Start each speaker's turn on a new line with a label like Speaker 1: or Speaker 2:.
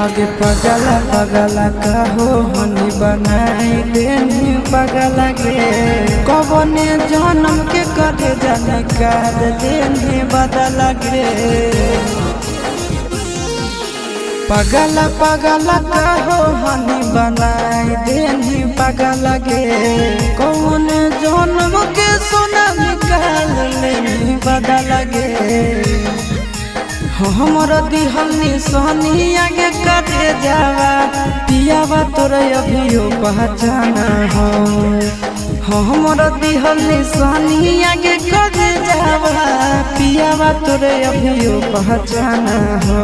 Speaker 1: आगे पगला पगला कहो हनी बनाई देनी पगला गे कबने जन्म के करे जाने कर देनी बदला गे पगला पगला कहो हनी बनाई देनी पगला गे कौन जन्म के सोना निकाल लेनी बदला गे हमरा दिहल निशानी आगे कटे जावा पियावा तोरे अभियो पहचाना हो हमरा दिहल निशानी आगे कटे जावा पियावा तोरे अभियो पहचाना हो।